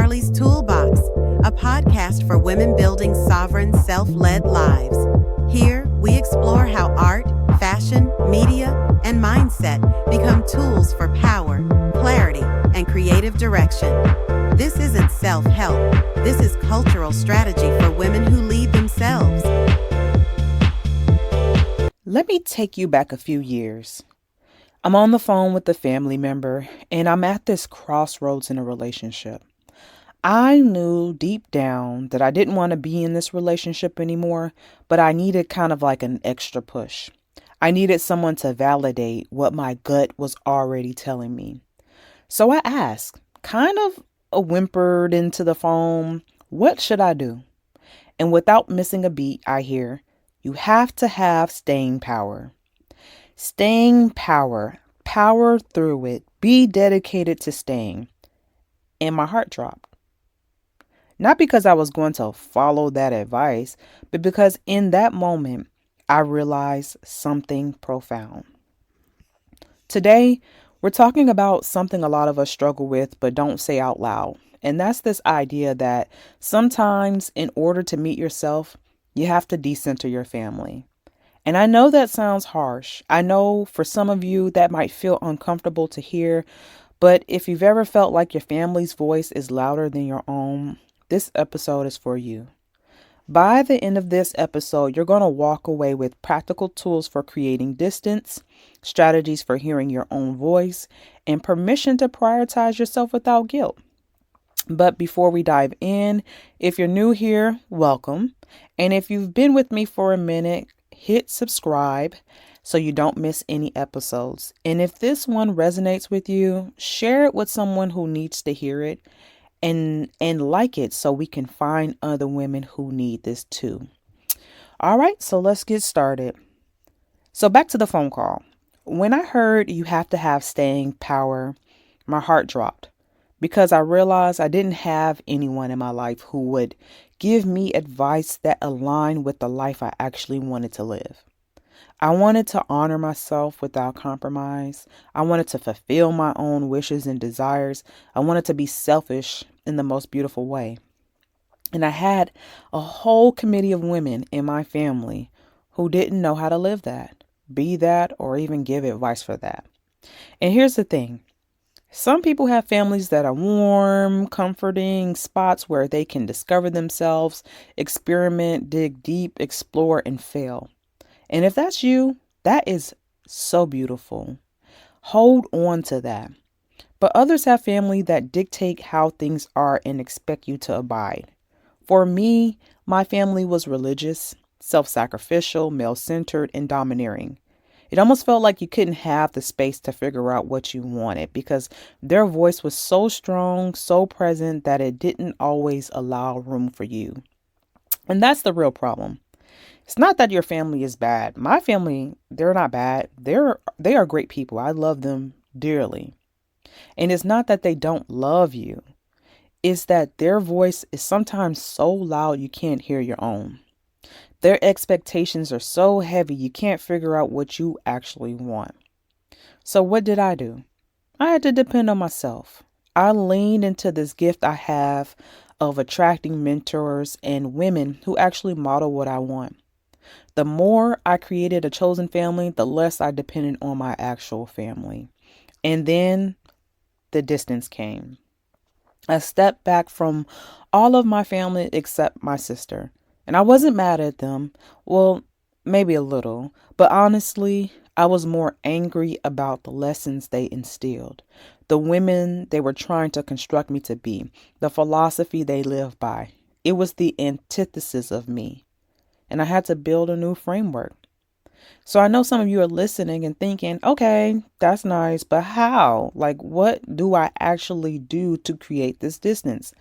Carly's Toolbox, a podcast for women building sovereign, self-led lives. Here, we explore how art, fashion, media, and mindset become tools for power, clarity, and creative direction. This isn't self-help. This is cultural strategy for women who lead themselves. Let me take you back a few years. I'm on the phone with a family member, and I'm at this crossroads in a relationship. I knew deep down that I didn't want to be in this relationship anymore, but I needed kind of like an extra push. I needed someone to validate what my gut was already telling me. So I asked, kind of whimpered into the phone, what should I do? And without missing a beat, I hear, you have to have staying power. Staying power. Power through it. Be dedicated to staying. And my heart dropped. Not because I was going to follow that advice, but because in that moment, I realized something profound. Today, we're talking about something a lot of us struggle with, but don't say out loud. And that's this idea that sometimes in order to meet yourself, you have to decenter your family. And I know that sounds harsh. I know for some of you that might feel uncomfortable to hear, but if you've ever felt like your family's voice is louder than your own, this episode is for you. By the end of this episode, you're going to walk away with practical tools for creating distance, strategies for hearing your own voice, and permission to prioritize yourself without guilt. But before we dive in, if you're new here, welcome. And if you've been with me for a minute, hit subscribe so you don't miss any episodes. And if this one resonates with you, share it with someone who needs to hear it. And like it so we can find other women who need this too. All right, so let's get started. So back to the phone call. When I heard you have to have staying power, my heart dropped because I realized I didn't have anyone in my life who would give me advice that aligned with the life I actually wanted to live. I wanted to honor myself without compromise. I wanted to fulfill my own wishes and desires. I wanted to be selfish in the most beautiful way. And I had a whole committee of women in my family who didn't know how to live that, be that, or even give advice for that. And here's the thing. Some people have families that are warm, comforting spots where they can discover themselves, experiment, dig deep, explore, and fail. And if that's you, that is so beautiful. Hold on to that. But others have family that dictate how things are and expect you to abide. For me, my family was religious, self-sacrificial, male-centered, and domineering. It almost felt like you couldn't have the space to figure out what you wanted because their voice was so strong, so present that it didn't always allow room for you. And that's the real problem. It's not that your family is bad. My family, they're not bad. They are great people. I love them dearly. And it's not that they don't love you. It's that their voice is sometimes so loud you can't hear your own. Their expectations are so heavy you can't figure out what you actually want. So what did I do? I had to depend on myself. I leaned into this gift I have of attracting mentors and women who actually model what I want. The more I created a chosen family, the less I depended on my actual family. And then the distance came. I stepped back from all of my family except my sister. And I wasn't mad at them. Well, maybe a little. But honestly, I was more angry about the lessons they instilled. The women they were trying to construct me to be. The philosophy they live by. It was the antithesis of me. And I had to build a new framework. So I know some of you are listening and thinking, okay, that's nice, but how? Like, what do I actually do to create this distance?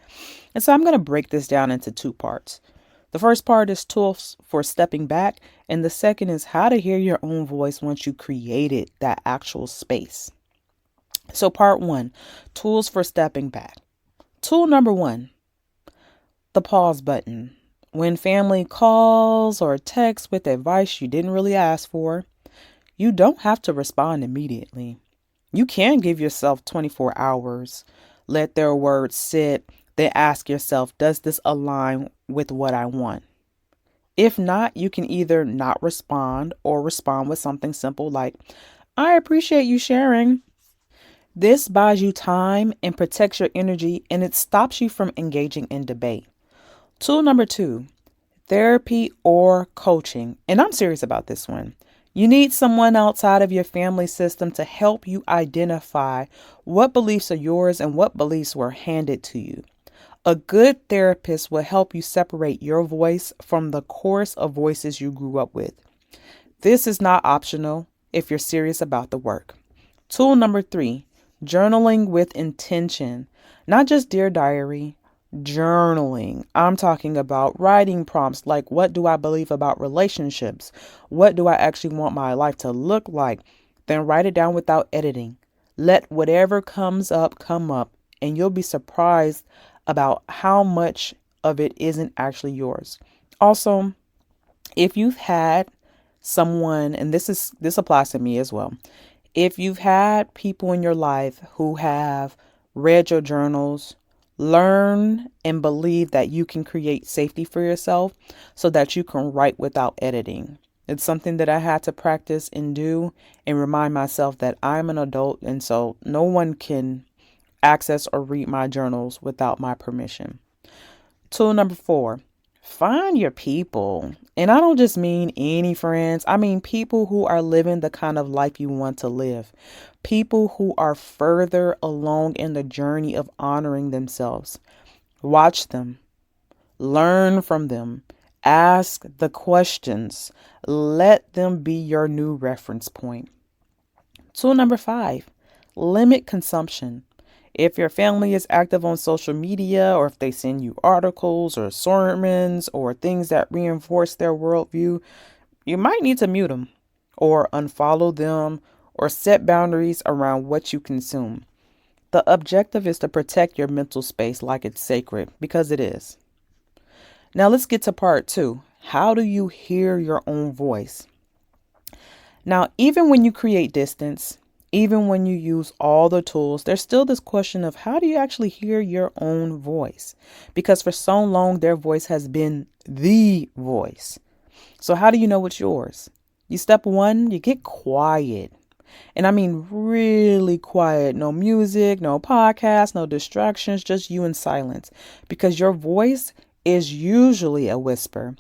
And so I'm going to break this down into two parts. The first part is tools for stepping back, and the second is how to hear your own voice once you created that actual space. So part one, tools for stepping back. Tool number one, the pause button. When family calls or texts with advice you didn't really ask for, you don't have to respond immediately. You can give yourself 24 hours, let their words sit, Then ask yourself, does this align with what I want? If not, you can either not respond or respond with something simple like, I appreciate you sharing. This buys you time and protects your energy, and it stops you from engaging in debate. Tool number 2, therapy or coaching. And I'm serious about this one. You need someone outside of your family system to help you identify what beliefs are yours and what beliefs were handed to you. A good therapist will help you separate your voice from the chorus of voices you grew up with. This is not optional if you're serious about the work. Tool number 3, journaling with intention. Not just Dear Diary, journaling. I'm talking about writing prompts like, what do I believe about relationships? What do I actually want my life to look like? Then write it down without editing. Let whatever comes up come up, and you'll be surprised about how much of it isn't actually yours. Also, if you've had someone, and this applies to me as well, if you've had people in your life who have read your journals, learn and believe that you can create safety for yourself so that you can write without editing. It's something that I had to practice and do and remind myself that I'm an adult, and so no one can access or read my journals without my permission. Tool number 4, find your people. And I don't just mean any friends. I mean people who are living the kind of life you want to live. People who are further along in the journey of honoring themselves. Watch them. Learn from them. Ask the questions. Let them be your new reference point. Tool number 5, limit consumption. If your family is active on social media, or if they send you articles or sermons or things that reinforce their worldview, you might need to mute them or unfollow them or set boundaries around what you consume. The objective is to protect your mental space like it's sacred, because it is. Now let's get to part 2. How do you hear your own voice? Now, even when you create distance, even when you use all the tools, there's still this question of how do you actually hear your own voice? Because for so long, their voice has been the voice. So how do you know it's yours? Step 1, you get quiet. And I mean really quiet. No music, no podcast, no distractions, just you in silence. Because your voice is usually a whisper,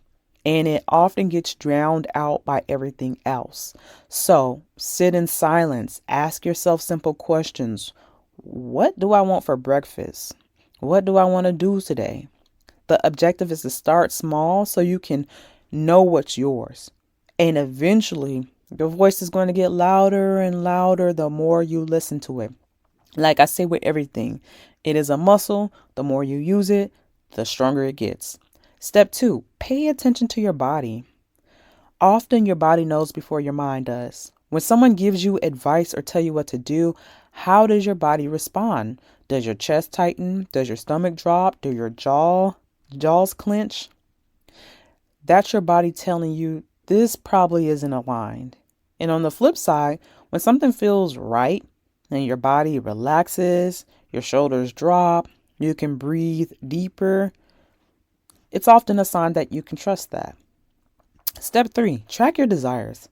and it often gets drowned out by everything else. So sit in silence. Ask yourself simple questions. What do I want for breakfast? What do I want to do today? The objective is to start small so you can know what's yours. And eventually, your voice is going to get louder and louder the more you listen to it. Like I say with everything, it is a muscle. The more you use it, the stronger it gets. Step 2, pay attention to your body. Often your body knows before your mind does. When someone gives you advice or tell you what to do, how does your body respond? Does your chest tighten? Does your stomach drop? Do your jaws clench? That's your body telling you this probably isn't aligned. And on the flip side, when something feels right and your body relaxes, your shoulders drop, you can breathe deeper, it's often a sign that you can trust that. Step 3, track your desires.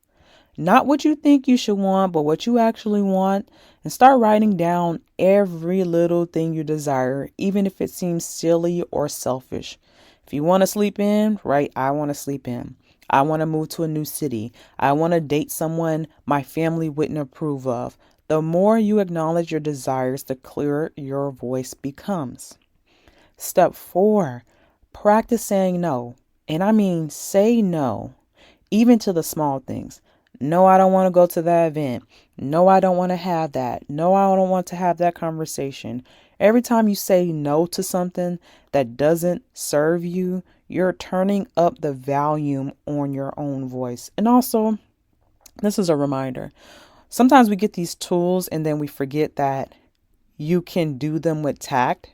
Not what you think you should want, but what you actually want. And start writing down every little thing you desire, even if it seems silly or selfish. If you want to sleep in, write, I want to sleep in. I want to move to a new city. I want to date someone my family wouldn't approve of. The more you acknowledge your desires, the clearer your voice becomes. Step 4, practice saying no. And I mean say no, even to the small things. No, I don't want to go to that event. No, I don't want to have that. No, I don't want to have that conversation. Every time you say no to something that doesn't serve you, you're turning up the volume on your own voice. And also, this is a reminder. Sometimes we get these tools and then we forget that you can do them with tact.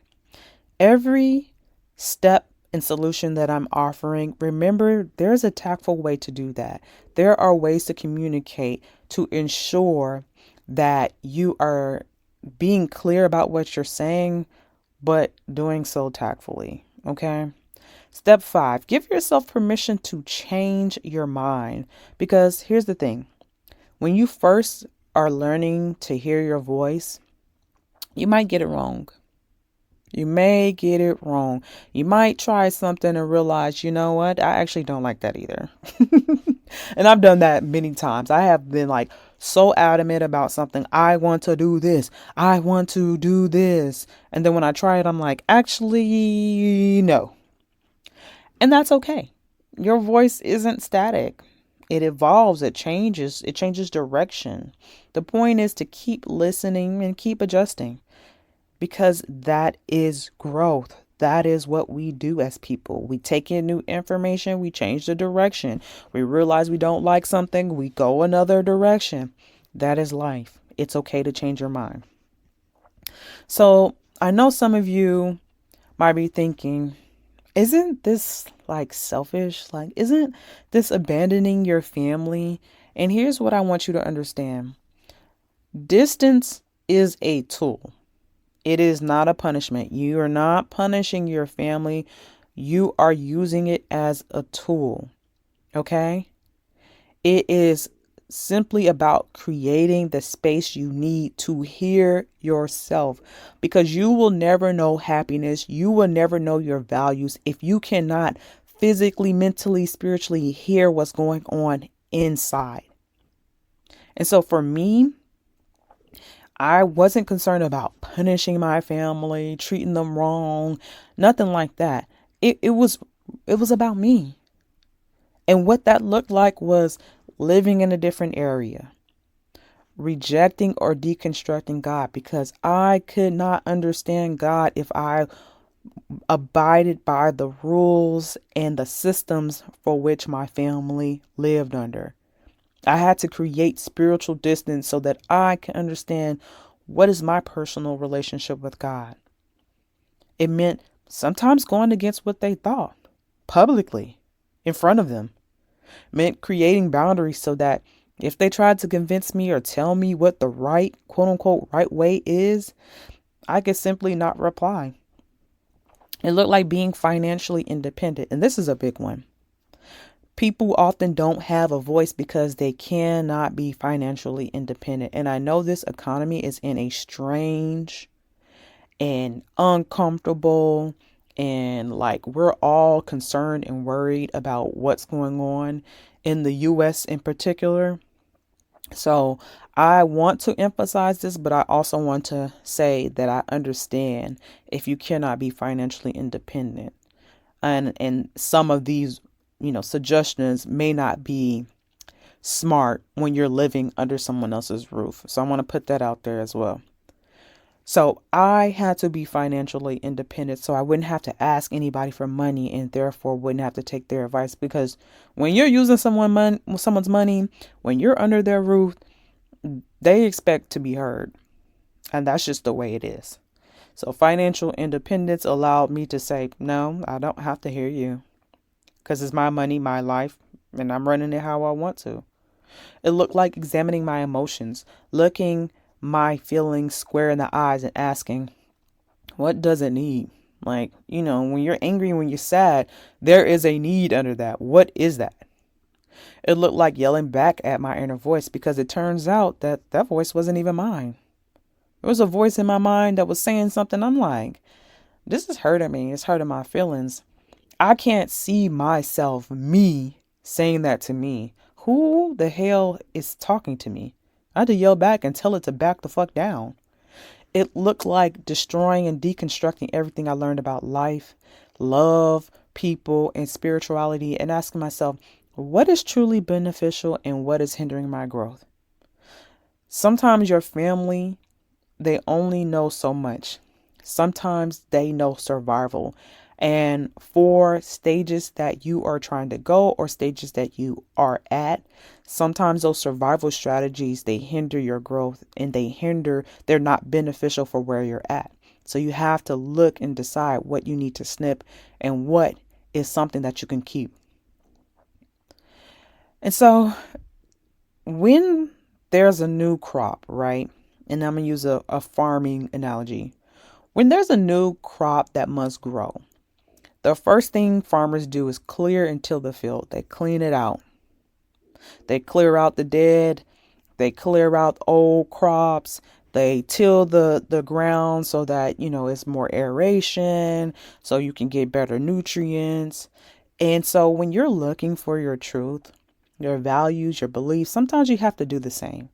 Every step and solution that I'm offering, remember, there's a tactful way to do that. There are ways to communicate to ensure that you are being clear about what you're saying but doing so tactfully. Okay. Step 5, give yourself permission to change your mind. Because here's the thing, when you first are learning to hear your voice, you might get it wrong. You may get it wrong. You might try something and realize, you know what? I actually don't like that either. And I've done that many times. I have been like so adamant about something. I want to do this. I want to do this. And then when I try it, I'm like, actually, no. And that's okay. Your voice isn't static. It evolves, it changes direction. The point is to keep listening and keep adjusting, because that is growth. That is what we do as people. We take in new information, we change the direction. We realize we don't like something, we go another direction. That is life. It's okay to change your mind. So I know some of you might be thinking, isn't this like selfish? Like, isn't this abandoning your family? And here's what I want you to understand. Distance is a tool. It is not a punishment. You are not punishing your family. You are using it as a tool. Okay? It is simply about creating the space you need to hear yourself, because you will never know happiness. You will never know your values if you cannot physically, mentally, spiritually hear what's going on inside. And so for me, I wasn't concerned about punishing my family, treating them wrong, nothing like that. It was about me. And what that looked like was living in a different area, rejecting or deconstructing God, because I could not understand God if I abided by the rules and the systems for which my family lived under. I had to create spiritual distance so that I can understand what is my personal relationship with God. It meant sometimes going against what they thought publicly in front of them. It meant creating boundaries so that if they tried to convince me or tell me what the right, quote unquote, right way is, I could simply not reply. It looked like being financially independent. And this is a big one. People often don't have a voice because they cannot be financially independent. And I know this economy is in a strange and uncomfortable, and like we're all concerned and worried about what's going on in the US in particular. So I want to emphasize this, but I also want to say that I understand if you cannot be financially independent. And some of these, suggestions may not be smart when you're living under someone else's roof. So I want to put that out there as well. So I had to be financially independent so I wouldn't have to ask anybody for money, and therefore wouldn't have to take their advice. Because when you're using someone's money, when you're under their roof, they expect to be heard. And that's just the way it is. So financial independence allowed me to say, no, I don't have to hear you, because it's my money, my life, and I'm running it how I want to. It looked like examining my emotions, looking my feelings square in the eyes and asking, what does it need? Like, when you're angry, when you're sad, there is a need under that. What is that? It looked like yelling back at my inner voice, because it turns out that voice wasn't even mine. There was a voice in my mind that was saying something. I'm like, this is hurting me. It's hurting my feelings. I can't see myself, me, saying that to me. Who the hell is talking to me? I had to yell back and tell it to back the fuck down. It looked like destroying and deconstructing everything I learned about life, love, people, and spirituality, and asking myself, what is truly beneficial and what is hindering my growth? Sometimes your family, they only know so much. Sometimes they know survival. And for stages that you are trying to go, or stages that you are at, sometimes those survival strategies, they hinder your growth, and they're not beneficial for where you're at. So you have to look and decide what you need to snip and what is something that you can keep. And so when there's a new crop, right? And I'm going to use a farming analogy. When there's a new crop that must grow, the first thing farmers do is clear and till the field. They clean it out. They clear out the dead. They clear out old crops. They till the ground so that, it's more aeration, so you can get better nutrients. And so when you're looking for your truth, your values, your beliefs, sometimes you have to do the same.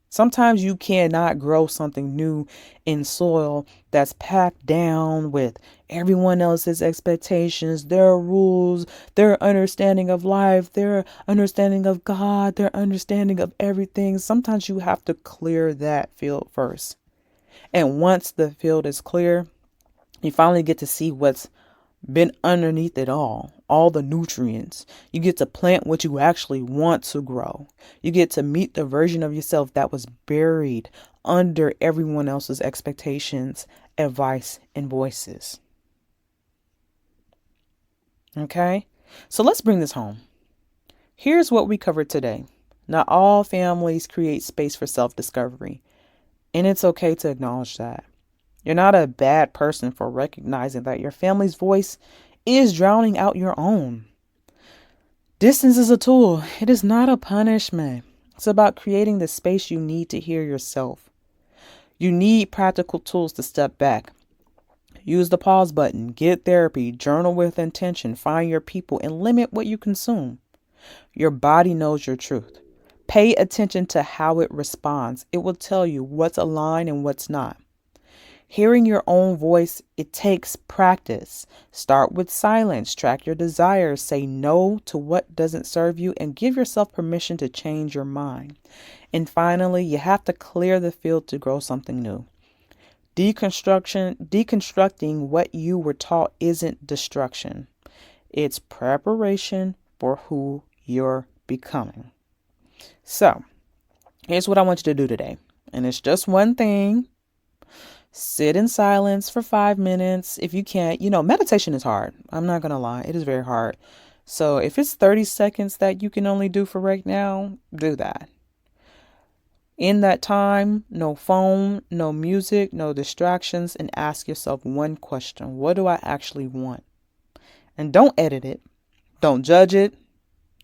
Sometimes you cannot grow something new in soil that's packed down with everyone else's expectations, their rules, their understanding of life, their understanding of God, their understanding of everything. Sometimes you have to clear that field first. And once the field is clear, you finally get to see what's been underneath it all the nutrients. You get to plant what you actually want to grow. You get to meet the version of yourself that was buried under everyone else's expectations, advice, and voices. Okay, so let's bring this home. Here's what we covered today. Not all families create space for self-discovery, and it's okay to acknowledge that. You're not a bad person for recognizing that your family's voice is drowning out your own. Distance is a tool. It is not a punishment. It's about creating the space you need to hear yourself. You need practical tools to step back. Use the pause button, get therapy, journal with intention, find your people, and limit what you consume. Your body knows your truth. Pay attention to how it responds. It will tell you what's aligned and what's not. Hearing your own voice, it takes practice. Start with silence, track your desires, say no to what doesn't serve you, and give yourself permission to change your mind. And finally, you have to clear the field to grow something new. Deconstructing what you were taught isn't destruction. It's preparation for who you're becoming. So, here's what I want you to do today. And it's just one thing. Sit in silence for 5 minutes. If you can't, meditation is hard. I'm not going to lie. It is very hard. So if it's 30 seconds that you can only do for right now, do that. In that time, no phone, no music, no distractions, and ask yourself one question. What do I actually want? And don't edit it. Don't judge it.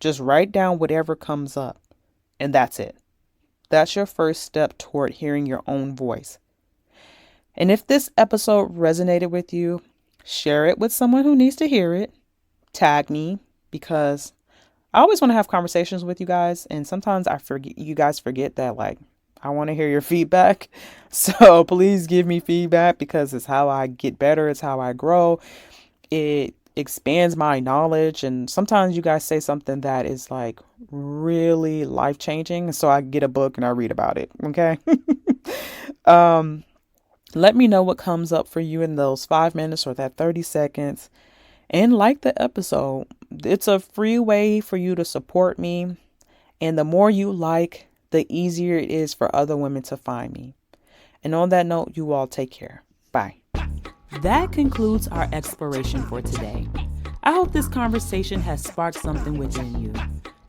Just write down whatever comes up. And that's it. That's your first step toward hearing your own voice. And if this episode resonated with you, share it with someone who needs to hear it. Tag me, because I always want to have conversations with you guys. And sometimes you guys forget that, I want to hear your feedback. So please give me feedback, because it's how I get better. It's how I grow. It expands my knowledge. And sometimes you guys say something that is really life-changing. So I get a book and I read about it. Okay. Let me know what comes up for you in those 5 minutes or that 30 seconds. And like the episode, it's a free way for you to support me. And the more you like, the easier it is for other women to find me. And on that note, you all take care. Bye. That concludes our exploration for today. I hope this conversation has sparked something within you.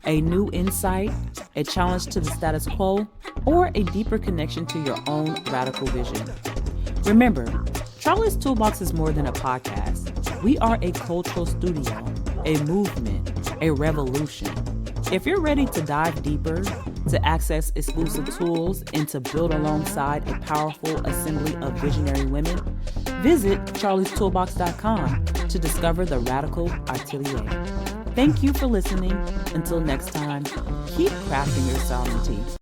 A new insight, a challenge to the status quo, or a deeper connection to your own radical vision. Remember, Charlie's Toolbox is more than a podcast. We are a cultural studio, a movement, a revolution. If you're ready to dive deeper, to access exclusive tools, and to build alongside a powerful assembly of visionary women, visit charliestoolbox.com to discover the Radical Atelier. Thank you for listening. Until next time, keep crafting your sovereignty.